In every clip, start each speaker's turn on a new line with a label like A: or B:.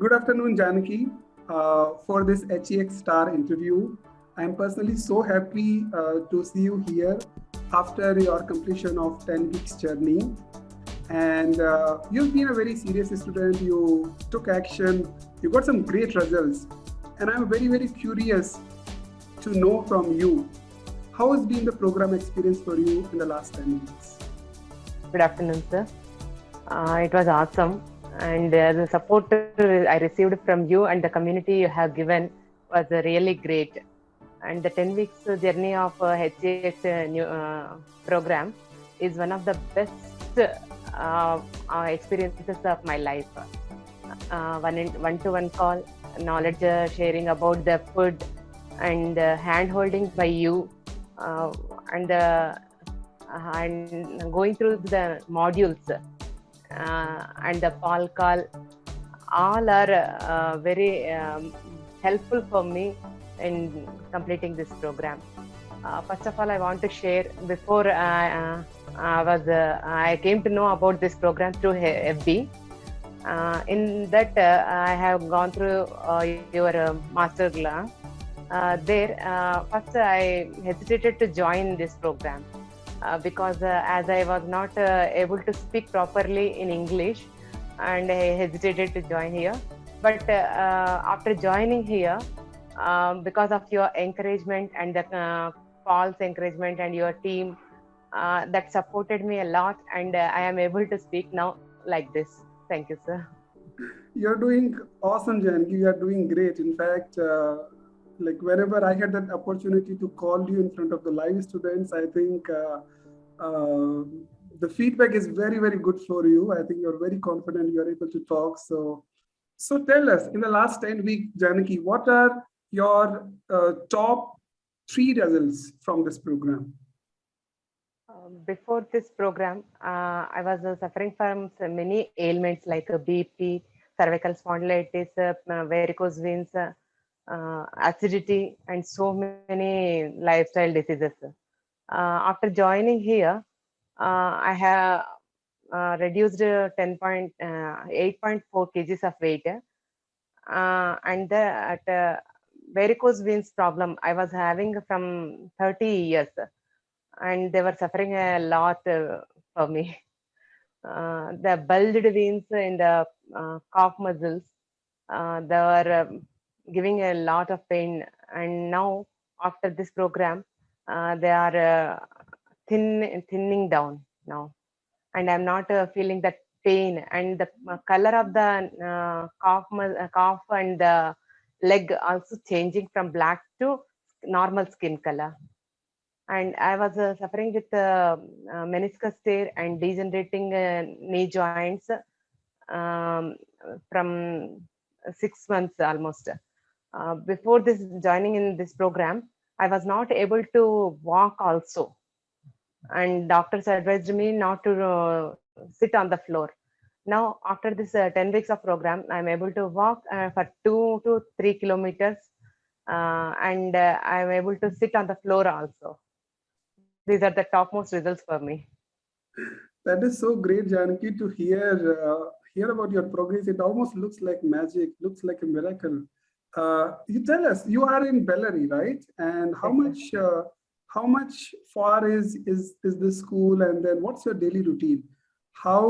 A: Good afternoon, Janaki. For this HEX Star interview, I am personally so happy to see you here after your completion of 10 weeks journey. And you've been a very serious student. You took action. You got some great results. And I'm very, very curious to know from you, how has been the program experience for you in the last 10 weeks?
B: Good afternoon, sir. It was awesome, and the support I received from you and the community you have given was really great. And the 10 weeks journey of HCX new program is one of the best experiences of my life. One-to-one call, knowledge sharing about the food, and hand holding by you, and going through the modules and the Paul call, all are very helpful for me in completing this program. First of all, I want to share before I came to know about this program through FB. In that, I have gone through your master class. First I hesitated to join this program because as I was not able to speak properly in English, and I hesitated to join here. But after joining here, because of your encouragement and the Paul's encouragement and your team, that supported me a lot, and I am able to speak now like this. Thank you, sir.
A: You're doing awesome, Janaki. You are doing great. In fact, like whenever I had that opportunity to call you in front of the live students, I think the feedback is very, very good for you. I think you're very confident. You're able to talk. So tell us, in the last 10 weeks, Janaki, what are your top 3 results from this program?
B: Before this program, I was suffering from many ailments like BP, cervical spondylitis, varicose veins, acidity, and so many lifestyle diseases. After joining here, I have reduced 8.4 kgs of weight, and at varicose veins problem I was having from 30 years, and they were suffering a lot for me. The bulged veins in the calf muscles, they were giving a lot of pain, and now after this program, they are thinning down now, and I'm not feeling that pain, and the color of the calf and the leg also changing from black to normal skin color. And I was suffering with meniscus tear and degenerating knee joints um, from 6 months almost. Before this joining in this program, I was not able to walk also, and doctors advised me not to sit on the floor. Now, after this 10 weeks of program, I'm able to walk for 2 to 3 kilometers, and I'm able to sit on the floor also. These are the topmost results for me.
A: That is so great, Janaki, to hear about your progress. It almost looks like magic, looks like a miracle. You tell us, you are in Bellary, right? And
B: Yes, sir.
A: how much far is the school, and then what's your daily routine? How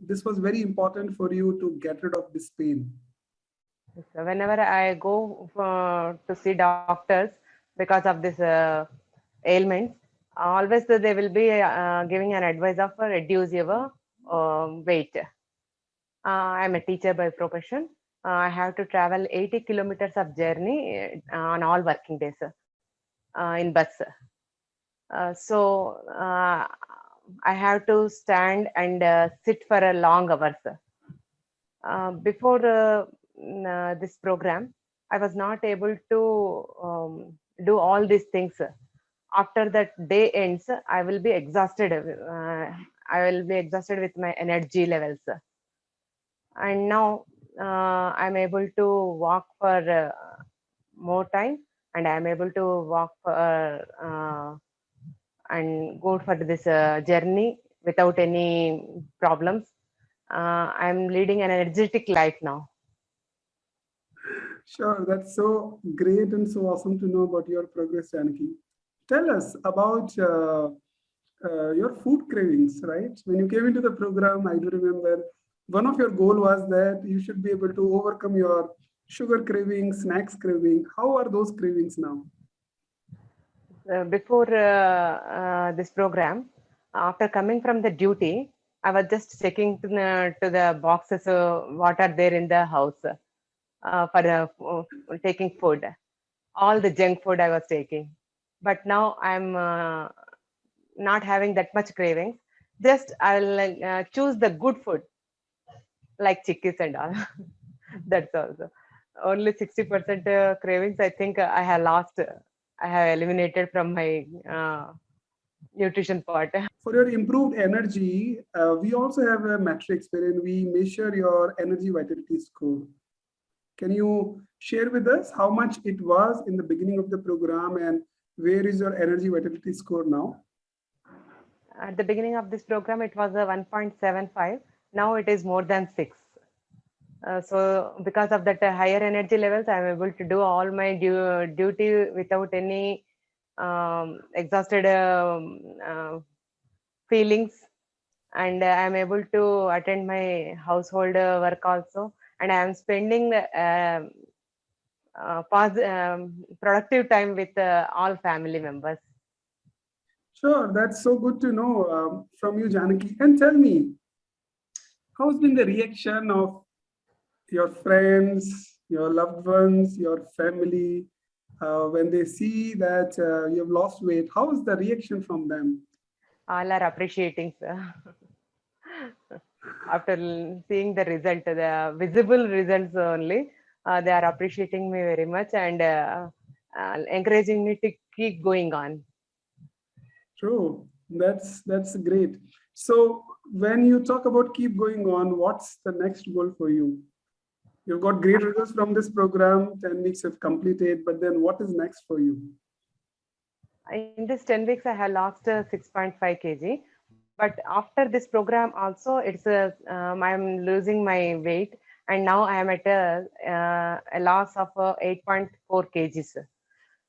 A: this was very important for you to get rid of this pain?
B: So whenever I go to see doctors because of this ailments, always they will be giving an advice of reduce your weight. I'm a teacher by profession. I have to travel 80 kilometers of journey on all working days in bus. So I have to stand and sit for a long hours. Before this program, I was not able to do all these things. After that day ends, I will be exhausted. I will be exhausted with my energy levels. And now I'm able to walk for more time, and I'm able to walk for and go for this journey without any problems. I'm leading an energetic life now.
A: Sure, that's so great and so awesome to know about your progress, Janaki. Tell us about your food cravings, right? When you came into the program, I do remember one of your goal was that you should be able to overcome your sugar craving, snacks craving. How are those cravings now?
B: Before this program, after coming from the duty, I was just checking to the boxes what are there in the house for taking food. All the junk food I was taking. But now I'm not having that much cravings. Just I'll choose the good food like chickens and all. That's also. Only 60% cravings, I think I have lost. I have eliminated from my nutrition part.
A: For your improved energy, we also have a metrics wherein we measure your energy vitality score. Can you share with us how much it was in the beginning of the program and where is your energy vitality score now?
B: At the beginning of this program, it was a 1.75. Now it is more than 6. So because of that higher energy levels, I'm able to do all my duty without any exhausted feelings, and I'm able to attend my household work also, and I'm spending productive time with all family members.
A: Sure, that's so good to know from you, Janaki. And tell me, how's been the reaction of your friends, your loved ones, your family, when they see that you've lost weight? How is the reaction from them?
B: All are appreciating, sir. After seeing the result, the visible results only, they are appreciating me very much and encouraging me to keep going on.
A: True, that's great. So when you talk about keep going on, what's the next goal for you? You've got great results from this program, 10 weeks have completed, but then what is next for you?
B: In this 10 weeks, I have lost 6.5 kg. But after this program also, I'm losing my weight. And now I am at a loss of 8.4 kgs.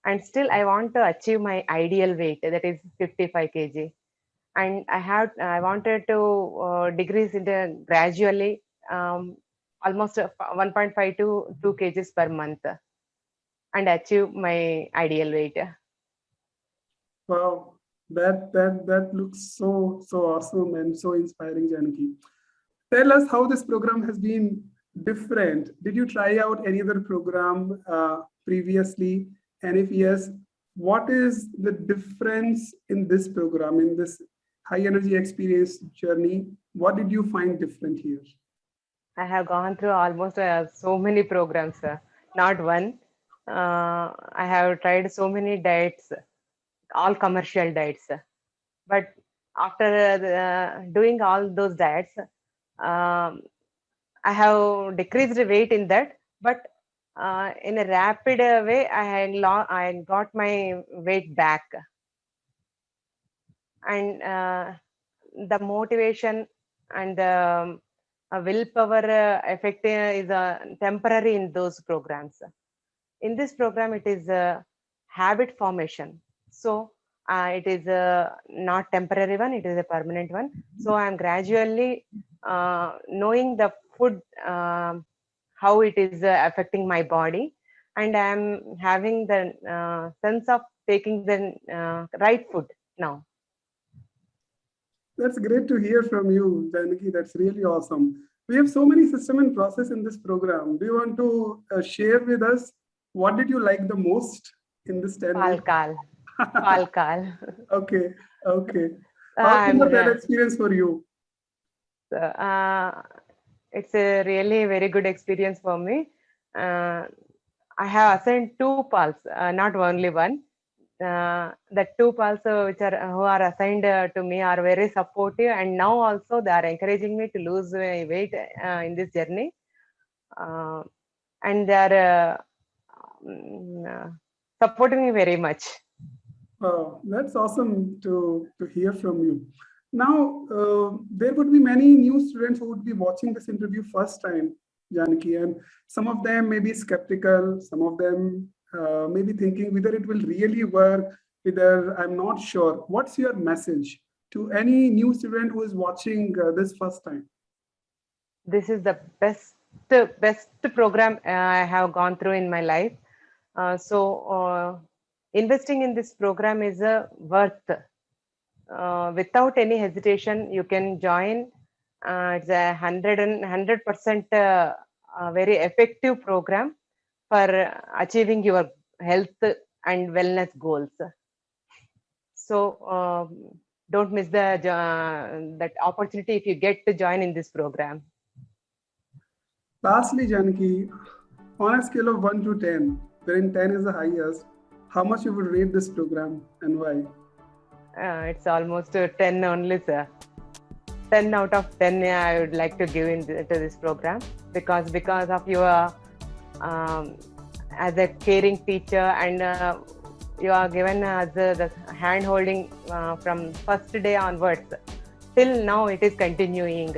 B: And still I want to achieve my ideal weight, that is 55 kg. And I wanted to decrease it gradually, almost 1.5 to 2 kgs per month, and achieve my ideal weight.
A: Wow, that looks so awesome and so inspiring, Janaki. Tell us how this program has been different. Did you try out any other program previously? And if yes, what is the difference in this program, in this high energy experience journey? What did you find different here?
B: I have gone through almost so many programs, not one. I have tried so many diets, all commercial diets. But after doing all those diets, I have decreased weight in that. But in a rapid way, I got my weight back. And the motivation and the willpower effect is temporary in those programs. In this program, it is a habit formation. So it is not temporary one, it is a permanent one. So I am gradually knowing the food, how it is affecting my body, and I am having the sense of taking the right food now.
A: That's great to hear from you, Janaki. That's really awesome. We have so many system and process in this program. Do you want to share with us what did you like the most in this 10 weeks?
B: Palkal. Palkal.
A: Okay, okay. How was that experience for you?
B: It's a really very good experience for me. I have assigned 2 pals, not only one. The 2 pals who are assigned to me are very supportive, and now also they are encouraging me to lose my weight in this journey, and they are supporting me very much.
A: That's awesome to hear from you. Now, there would be many new students who would be watching this interview first time. Janaki, and some of them may be skeptical, some of them may be thinking whether it will really work, whether I'm not sure. What's your message to any new student who is watching this first time?
B: This is the best program I have gone through in my life. Investing in this program is worth. Without any hesitation, you can join. It's a 100% very effective program for achieving your health and wellness goals. So don't miss that opportunity if you get to join in this program.
A: Lastly, Janaki, on a scale of 1 to 10, wherein 10 is the highest, how much you would rate this program and why?
B: It's almost 10 only, sir. 10 out of 10 I would like to give to this program because of your as a caring teacher, and you are given as the hand holding from first day onwards till now. It is continuing.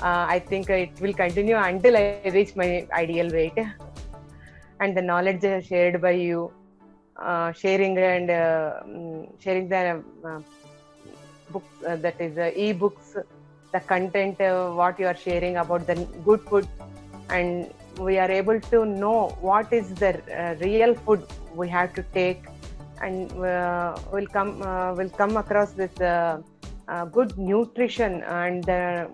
B: I think it will continue until I reach my ideal weight. And the knowledge shared by you, sharing the books, that is e-books, the content, what you are sharing about the good food, and we are able to know what is the real food we have to take, and we'll come across this good nutrition and the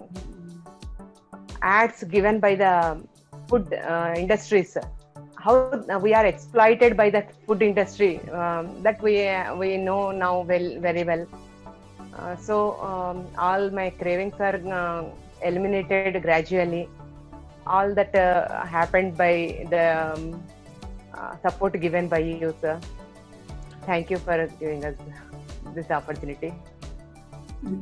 B: ads given by the food industries, how we are exploited by the food industry, that we know now very well. All my cravings are eliminated gradually. All that happened by the support given by you, sir. Thank you for giving us this opportunity.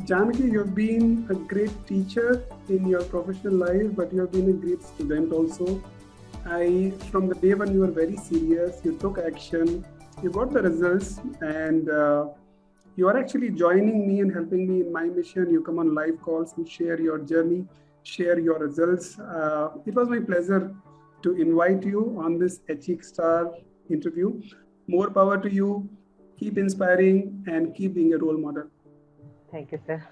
A: Janaki, you've been a great teacher in your professional life, but you have been a great student also. From the day when you were very serious, you took action, you got the results, and you are actually joining me and helping me in my mission. You come on live calls and share your journey, share your results. It was my pleasure to invite you on this HX Star interview. More power to you. Keep inspiring and keep being a role model.
B: Thank you, sir.